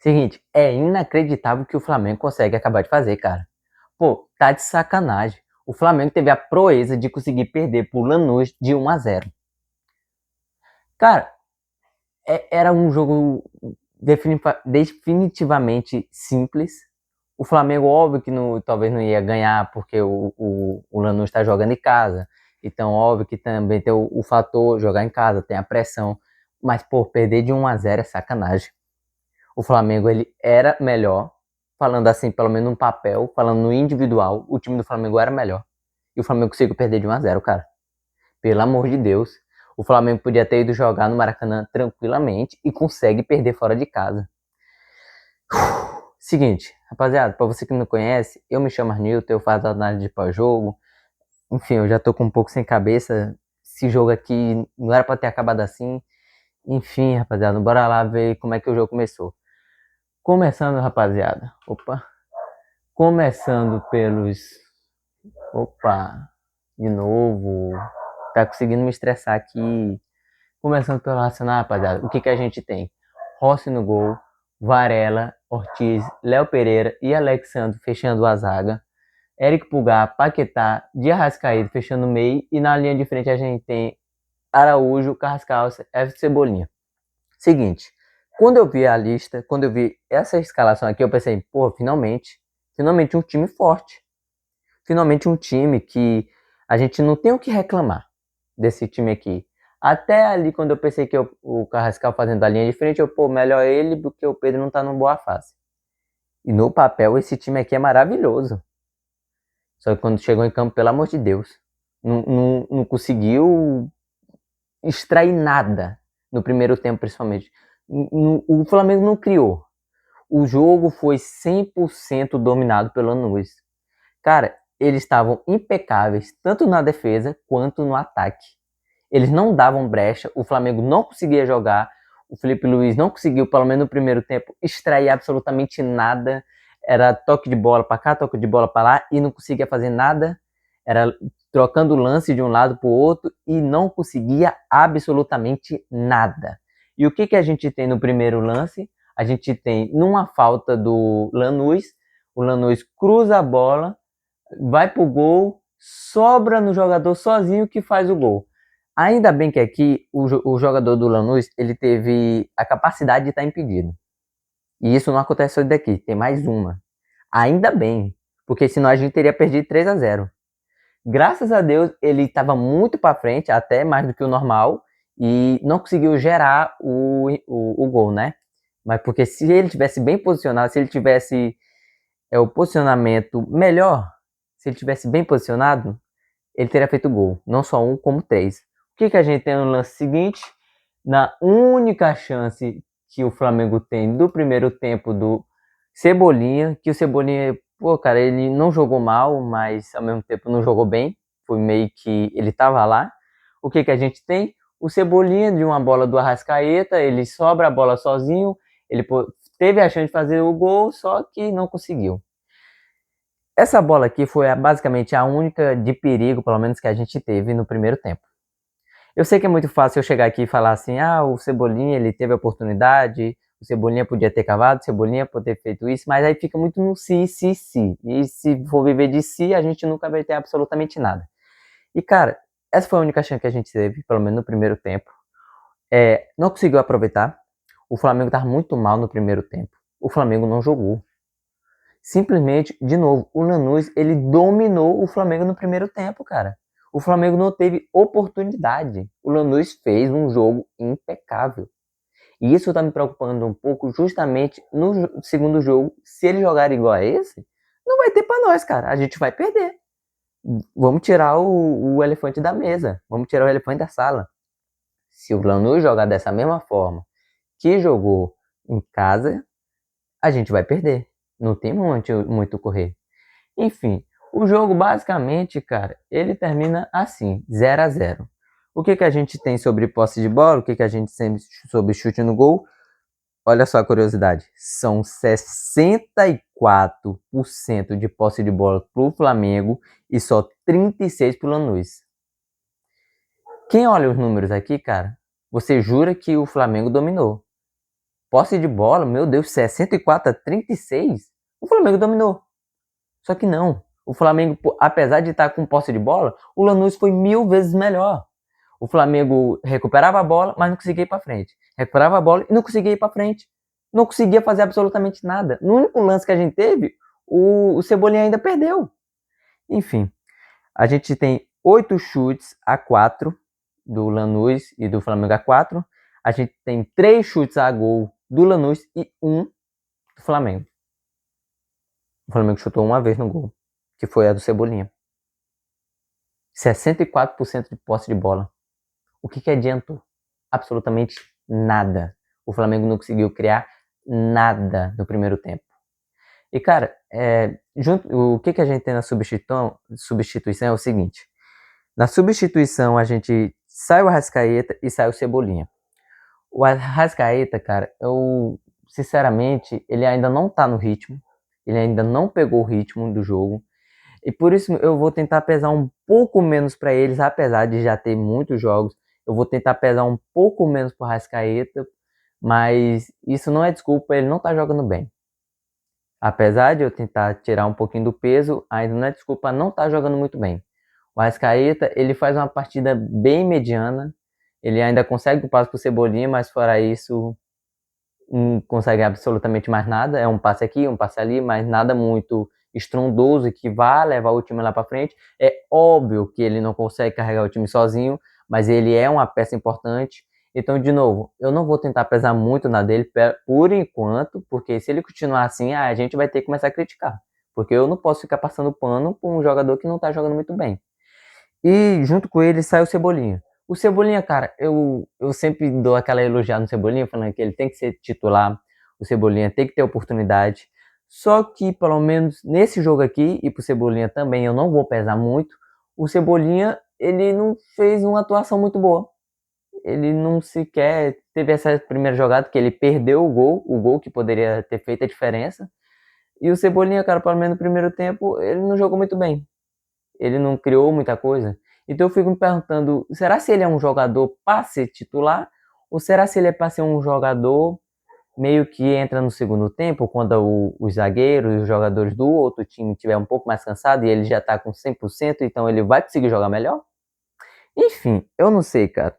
Seguinte, é inacreditável o que o Flamengo consegue acabar de fazer, cara. Pô, tá de sacanagem. O Flamengo teve a proeza de conseguir perder pro Lanús de 1-0. Cara, era um jogo definitivamente simples. O Flamengo, óbvio que talvez não ia ganhar porque o Lanús está jogando em casa. Então, óbvio que também tem o fator jogar em casa, tem a pressão. Mas, pô, perder de 1-0 é sacanagem. O Flamengo, ele era melhor, falando assim, pelo menos no papel, falando no individual, o time do Flamengo era melhor. E o Flamengo conseguiu perder de 1-0, cara. Pelo amor de Deus. O Flamengo podia ter ido jogar no Maracanã tranquilamente e consegue perder fora de casa. Seguinte, rapaziada, pra você que não conhece, eu me chamo Arnilton, eu faço análise de pós-jogo. Enfim, eu já tô com um pouco sem cabeça. Esse jogo aqui não era pra ter acabado assim. Enfim, rapaziada, bora lá ver como é que o jogo começou. Começando, rapaziada. Opa. Começando pelos... Opa. De novo. Tá conseguindo me estressar aqui. Começando pelo Arsenal, rapaziada. O que a gente tem? Rossi no gol. Varela, Ortiz, Léo Pereira e Alexandre fechando a zaga. Eric Pulgar, Paquetá, de Arrascaído fechando o meio. E na linha de frente a gente tem Araújo, Carrascal, F. Cebolinha. Seguinte, quando eu vi a lista, quando eu vi essa escalação aqui, eu pensei, pô, finalmente um time forte. Finalmente um time que a gente não tem o que reclamar desse time aqui. Até ali, quando eu pensei que o Carrascal fazendo a linha de frente, eu, pô, melhor ele do que o Pedro não tá numa boa fase. E no papel, esse time aqui é maravilhoso. Só que quando chegou em campo, pelo amor de Deus, não conseguiu extrair nada no primeiro tempo, principalmente. O Flamengo não criou. O jogo foi 100% dominado pelo Lanús. Cara, eles estavam impecáveis, tanto na defesa quanto no ataque. Eles não davam brecha, o Flamengo não conseguia jogar, o Felipe Luiz não conseguiu, pelo menos no primeiro tempo, extrair absolutamente nada. Era toque de bola para cá, toque de bola para lá e não conseguia fazer nada. Era trocando lance de um lado para o outro e não conseguia absolutamente nada. E o que a gente tem no primeiro lance? A gente tem, numa falta do Lanús, o Lanús cruza a bola, vai pro gol, sobra no jogador sozinho que faz o gol. Ainda bem que aqui o jogador do Lanús, ele teve a capacidade de estar impedido. E isso não aconteceu daqui, tem mais uma. Ainda bem, porque senão a gente teria perdido 3-0. Graças a Deus, ele estava muito para frente, até mais do que o normal, e não conseguiu gerar o gol, né? Mas porque se ele tivesse bem posicionado, se ele tivesse o posicionamento melhor, se ele tivesse bem posicionado, ele teria feito gol. Não só um, como três. O que a gente tem no lance seguinte? Na única chance que o Flamengo tem do primeiro tempo do Cebolinha, que o Cebolinha, pô, cara, ele não jogou mal, mas ao mesmo tempo não jogou bem. Foi meio que ele tava lá. O que a gente tem? O Cebolinha de uma bola do Arrascaeta, ele sobra a bola sozinho, ele teve a chance de fazer o gol, só que não conseguiu. Essa bola aqui foi basicamente a única de perigo, pelo menos, que a gente teve no primeiro tempo. Eu sei que é muito fácil eu chegar aqui e falar assim, o Cebolinha, ele teve a oportunidade, o Cebolinha podia ter cavado, o Cebolinha podia ter feito isso, mas aí fica muito no si. E se for viver de si, a gente nunca vai ter absolutamente nada. E, cara, essa foi a única chance que a gente teve, pelo menos no primeiro tempo. Não conseguiu aproveitar. O Flamengo estava muito mal no primeiro tempo. O Flamengo não jogou. Simplesmente, de novo, o Lanús, ele dominou o Flamengo no primeiro tempo, cara. O Flamengo não teve oportunidade. O Lanús fez um jogo impecável. E isso tá me preocupando um pouco justamente no segundo jogo. Se ele jogar igual a esse, não vai ter pra nós, cara. A gente vai perder. Vamos tirar o elefante da mesa. Vamos tirar o elefante da sala. Se o Lanús jogar dessa mesma forma que jogou em casa, a gente vai perder. Não tem muito correr. Enfim, o jogo basicamente, cara, ele termina assim, 0-0. O que a gente tem sobre posse de bola? O que a gente tem sobre chute no gol? Olha só a curiosidade. São 64% de posse de bola pro Flamengo e só 36% pro Lanús. Quem olha os números aqui, cara, você jura que o Flamengo dominou. Posse de bola, meu Deus, 64-36. O Flamengo dominou. Só que não. O Flamengo, apesar de estar com posse de bola, o Lanús foi 1000 vezes melhor. O Flamengo recuperava a bola, mas não conseguia ir para frente. Recuperava a bola e não conseguia ir para frente. Não conseguia fazer absolutamente nada. No único lance que a gente teve, o Cebolinha ainda perdeu. Enfim, a gente tem 8 chutes a 4 do Lanús e do Flamengo a 4. A gente tem 3 chutes a gol do Lanús e 1 do Flamengo. O Flamengo chutou uma vez no gol, que foi a do Cebolinha. 64% de posse de bola. O que adiantou? Absolutamente nada. O Flamengo não conseguiu criar nada no primeiro tempo. E, cara, o que a gente tem na substituição é o seguinte. Na substituição, a gente sai o Arrascaeta e sai o Cebolinha. O Arrascaeta, cara, sinceramente, ele ainda não tá no ritmo. Ele ainda não pegou o ritmo do jogo. E por isso eu vou tentar pesar um pouco menos para eles, apesar de já ter muitos jogos. Eu vou tentar pesar um pouco menos pro Arrascaeta, mas isso não é desculpa, ele não tá jogando bem. Apesar de eu tentar tirar um pouquinho do peso, ainda não é desculpa não estar jogando muito bem. O Arrascaeta, ele faz uma partida bem mediana, ele ainda consegue o passe pro Cebolinha, mas fora isso, não consegue absolutamente mais nada. É um passe aqui, um passe ali, mas nada muito estrondoso que vá levar o time lá para frente. É óbvio que ele não consegue carregar o time sozinho, mas ele é uma peça importante. Então, de novo, eu não vou tentar pesar muito na dele por enquanto, porque se ele continuar assim, a gente vai ter que começar a criticar. Porque eu não posso ficar passando pano por um jogador que não tá jogando muito bem. E junto com ele sai o Cebolinha. O Cebolinha, cara, eu sempre dou aquela elogiada no Cebolinha, falando que ele tem que ser titular, o Cebolinha tem que ter oportunidade. Só que, pelo menos nesse jogo aqui, e pro Cebolinha também, eu não vou pesar muito, o Cebolinha, ele não fez uma atuação muito boa. Ele não sequer teve essa primeira jogada, que ele perdeu o gol que poderia ter feito a diferença. E o Cebolinha, cara, pelo menos no primeiro tempo, ele não jogou muito bem. Ele não criou muita coisa. Então eu fico me perguntando, será se ele é um jogador para ser titular? Ou será se ele é para ser um jogador meio que entra no segundo tempo, quando os zagueiros e os jogadores do outro time estiver um pouco mais cansado e ele já tá com 100%, então ele vai conseguir jogar melhor? Enfim, eu não sei, cara.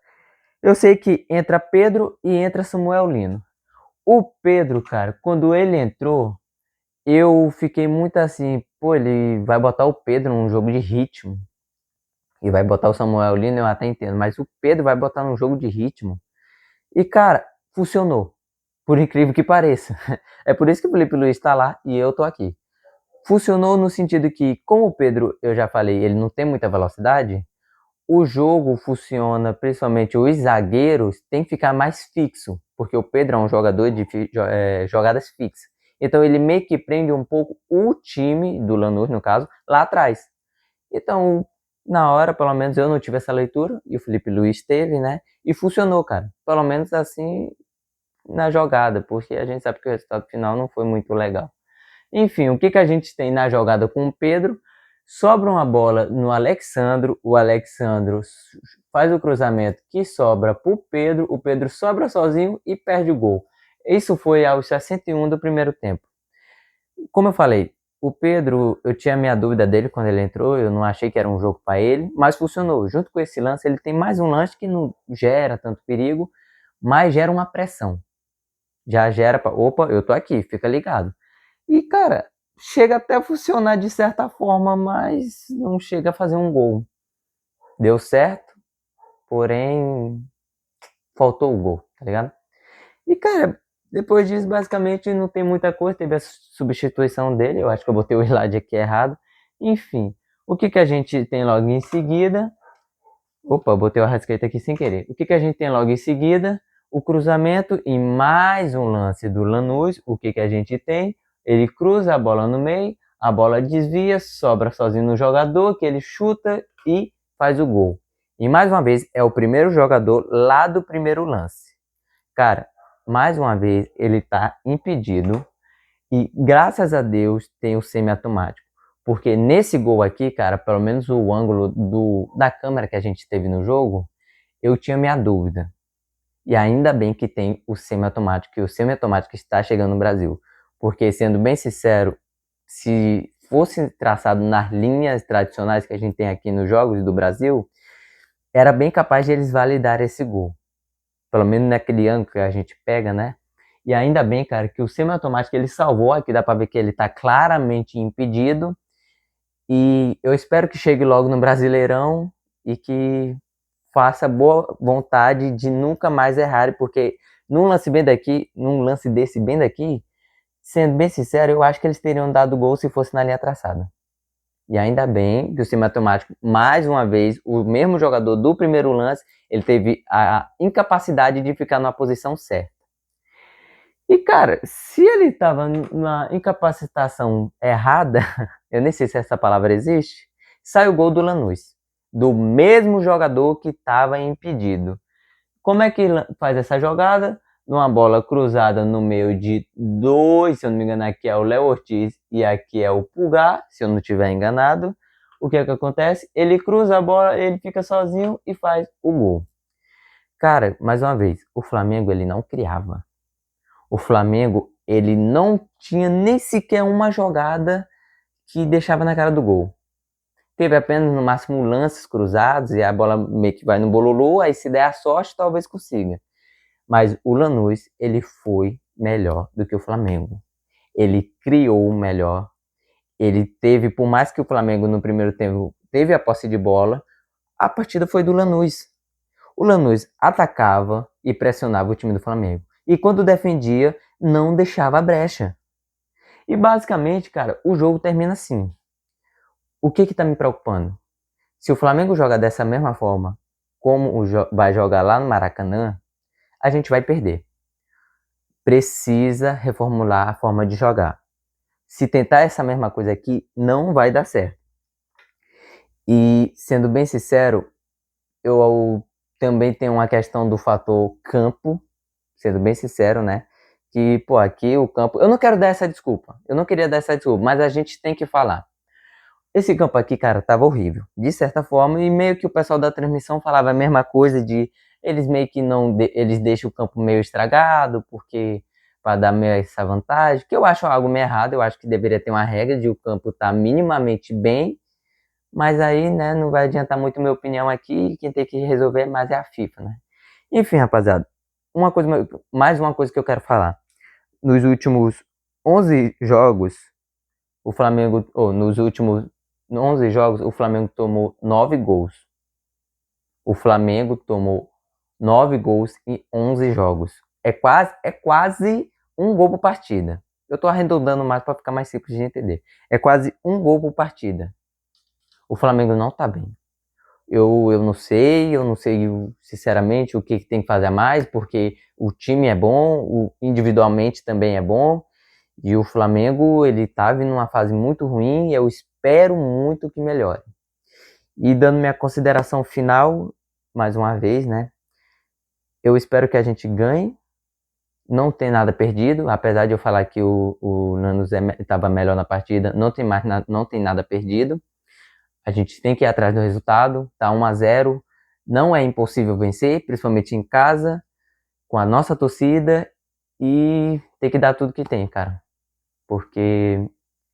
Eu sei que entra Pedro e entra Samuel Lino. O Pedro, cara, quando ele entrou, eu fiquei muito assim, pô, ele vai botar o Pedro num jogo de ritmo. E vai botar o Samuel Lino, eu até entendo, mas o Pedro vai botar num jogo de ritmo. E, cara, funcionou. Por incrível que pareça. É por isso que o Felipe Luiz tá lá e eu tô aqui. Funcionou no sentido que, como o Pedro, eu já falei, ele não tem muita velocidade, o jogo funciona, principalmente os zagueiros, tem que ficar mais fixo, porque o Pedro é um jogador de jogadas fixas. Então ele meio que prende um pouco o time do Lanús, no caso, lá atrás. Então, na hora, pelo menos eu não tive essa leitura, e o Felipe Luiz teve, né? E funcionou, cara. Pelo menos assim, na jogada, porque a gente sabe que o resultado final não foi muito legal. Enfim, o que a gente tem na jogada com o Pedro? Sobra uma bola no Alexandro, o Alexandro faz o cruzamento que sobra para o Pedro sobra sozinho e perde o gol. Isso foi aos 61 do primeiro tempo. Como eu falei, o Pedro, eu tinha minha dúvida dele quando ele entrou, eu não achei que era um jogo para ele, mas funcionou. Junto com esse lance, ele tem mais um lance que não gera tanto perigo, mas gera uma pressão. Já gera para, opa, eu tô aqui, fica ligado. E, cara, chega até a funcionar de certa forma, mas não chega a fazer um gol. Deu certo, porém faltou o gol, tá ligado? E, cara, depois disso, basicamente, não tem muita coisa. Teve a substituição dele, eu acho que eu botei o slide aqui errado. Enfim, o que a gente tem logo em seguida? Opa, eu botei o Arrascaeta aqui sem querer. O que a gente tem logo em seguida? O cruzamento e mais um lance do Lanús. O que a gente tem? Ele cruza a bola no meio, a bola desvia, sobra sozinho no jogador, que ele chuta e faz o gol. E mais uma vez, é o primeiro jogador lá do primeiro lance. Cara, mais uma vez, ele está impedido e graças a Deus tem o semiautomático. Porque nesse gol aqui, cara, pelo menos o ângulo da câmera que a gente teve no jogo, eu tinha minha dúvida. E ainda bem que tem o semiautomático, e o semiautomático está chegando no Brasil. Porque, sendo bem sincero, se fosse traçado nas linhas tradicionais que a gente tem aqui nos jogos do Brasil, era bem capaz de eles validar esse gol. Pelo menos naquele ângulo que a gente pega, né? E ainda bem, cara, que o semiautomático ele salvou. Aqui dá pra ver que ele tá claramente impedido. E eu espero que chegue logo no Brasileirão e que faça boa vontade de nunca mais errar, porque num lance desse bem daqui, sendo bem sincero, eu acho que eles teriam dado gol se fosse na linha traçada. E ainda bem que o sistema automático, mais uma vez, o mesmo jogador do primeiro lance, ele teve a incapacidade de ficar na posição certa. E, cara, se ele estava na incapacitação errada, eu nem sei se essa palavra existe, sai o gol do Lanús, do mesmo jogador que estava impedido. Como é que faz essa jogada? Numa bola cruzada no meio de dois, se eu não me engano, aqui é o Léo Ortiz e aqui é o Pulgar, se eu não estiver enganado. O que é que acontece? Ele cruza a bola, ele fica sozinho e faz o gol. Cara, mais uma vez, o Flamengo ele não criava. O Flamengo ele não tinha nem sequer uma jogada que deixava na cara do gol. Teve apenas no máximo lances cruzados e a bola meio que vai no bololô, aí se der a sorte talvez consiga. Mas o Lanús, ele foi melhor do que o Flamengo. Ele criou melhor. Ele teve, por mais que o Flamengo no primeiro tempo teve a posse de bola, a partida foi do Lanús. O Lanús atacava e pressionava o time do Flamengo. E quando defendia, não deixava brecha. E basicamente, cara, o jogo termina assim. O que tá me preocupando? Se o Flamengo joga dessa mesma forma, como vai jogar lá no Maracanã, a gente vai perder. Precisa reformular a forma de jogar. Se tentar essa mesma coisa aqui, não vai dar certo. E, sendo bem sincero, eu também tenho uma questão do fator campo, sendo bem sincero, né? Que, pô, aqui o campo... Eu não quero dar essa desculpa, eu não queria dar essa desculpa, mas a gente tem que falar. Esse campo aqui, cara, tava horrível, de certa forma, e meio que o pessoal da transmissão falava a mesma coisa de... Eles meio que não... Eles deixam o campo meio estragado, porque... para dar meio essa vantagem, que eu acho algo meio errado, eu acho que deveria ter uma regra de o campo estar minimamente bem, mas aí, né, não vai adiantar muito minha opinião aqui, quem tem que resolver mais é a FIFA, né? Enfim, rapaziada, mais uma coisa que eu quero falar. Nos últimos 11 jogos, o Flamengo, nos últimos 11 jogos, o Flamengo tomou 9 gols. O Flamengo tomou 9 gols em 11 jogos. É quase um gol por partida. Eu tô arredondando mais para ficar mais simples de entender. É quase um gol por partida. O Flamengo não tá bem. Eu não sei, sinceramente o que tem que fazer mais, porque o time é bom, individualmente também é bom, e o Flamengo ele tá vindo numa fase muito ruim e eu espero muito que melhore. E dando minha consideração final, mais uma vez, né? Eu espero que a gente ganhe. Não tem nada perdido, apesar de eu falar que o Nanos estava melhor na partida, não tem nada perdido. A gente tem que ir atrás do resultado, tá 1-0, não é impossível vencer, principalmente em casa, com a nossa torcida, e tem que dar tudo que tem, cara. Porque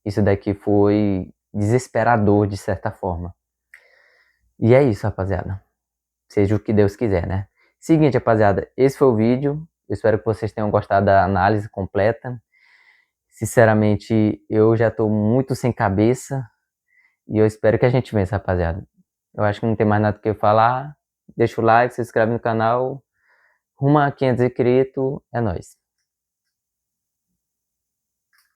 isso daqui foi desesperador de certa forma. E é isso, rapaziada. Seja o que Deus quiser, né? Seguinte, rapaziada, esse foi o vídeo. Eu espero que vocês tenham gostado da análise completa. Sinceramente, eu já tô muito sem cabeça. E eu espero que a gente vença, rapaziada. Eu acho que não tem mais nada que eu falar. Deixa o like, se inscreve no canal. Rumo a 500 inscritos. É nóis.